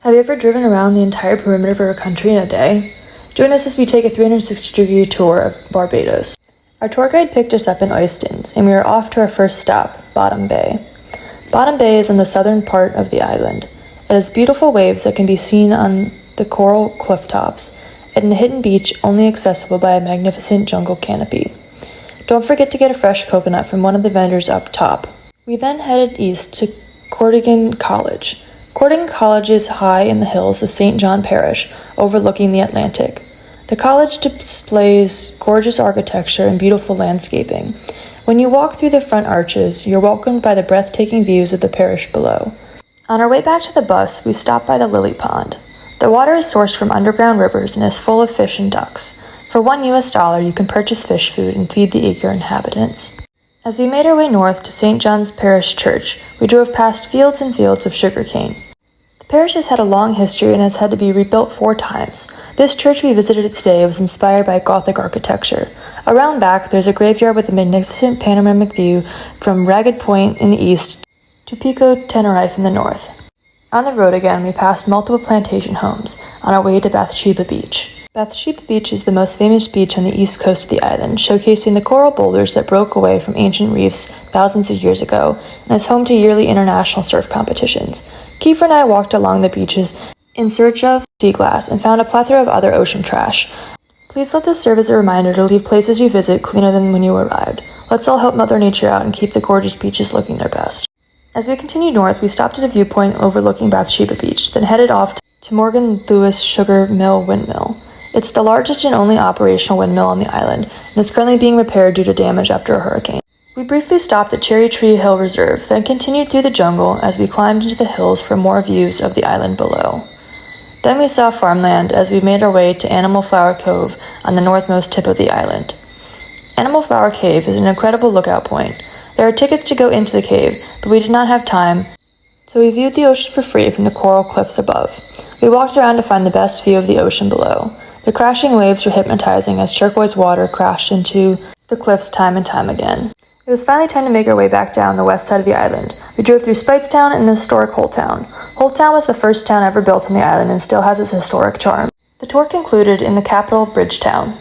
Have you ever driven around the entire perimeter of our country in a day? Join us as we take a 360-degree tour of Barbados. Our tour guide picked us up in Oistins, and we are off to our first stop, Bottom Bay. Bottom Bay is in the southern part of the island. It has beautiful waves that can be seen on the coral cliff tops, and a hidden beach only accessible by a magnificent jungle canopy. Don't forget to get a fresh coconut from one of the vendors up top. We then headed east to Codrington College. Codrington College is high in the hills of St. John Parish, overlooking the Atlantic. The college displays gorgeous architecture and beautiful landscaping. When you walk through the front arches, you're welcomed by the breathtaking views of the parish below. On our way back to the bus, we stopped by the lily pond. The water is sourced from underground rivers and is full of fish and ducks. For $1 you can purchase fish food and feed the eager inhabitants. As we made our way north to St. John's Parish Church, we drove past fields and fields of sugarcane. The parish has had a long history and has had to be rebuilt 4 times. This church we visited today was inspired by Gothic architecture. Around back, there's a graveyard with a magnificent panoramic view from Ragged Point in the east to Pico Tenerife in the north. On the road again, we passed multiple plantation homes on our way to Bathsheba Beach. Bathsheba Beach is the most famous beach on the east coast of the island, showcasing the coral boulders that broke away from ancient reefs thousands of years ago, and is home to yearly international surf competitions. Kiefer and I walked along the beaches in search of sea glass and found a plethora of other ocean trash. Please let this serve as a reminder to leave places you visit cleaner than when you arrived. Let's all help Mother Nature out and keep the gorgeous beaches looking their best. As we continued north, we stopped at a viewpoint overlooking Bathsheba Beach, then headed off to Morgan Lewis Sugar Mill Windmill. It's the largest and only operational windmill on the island, and is currently being repaired due to damage after a hurricane. We briefly stopped at Cherry Tree Hill Reserve, then continued through the jungle as we climbed into the hills for more views of the island below. Then we saw farmland as we made our way to Animal Flower Cove on the northmost tip of the island. Animal Flower Cave is an incredible lookout point. There are tickets to go into the cave, but we did not have time, so we viewed the ocean for free from the coral cliffs above. We walked around to find the best view of the ocean below. The crashing waves were hypnotizing as turquoise water crashed into the cliffs time and time again. It was finally time to make our way back down the west side of the island. We drove through Speightstown and the historic Holt Town. Holt Town was the first town ever built on the island and still has its historic charm. The tour concluded in the capital, Bridgetown.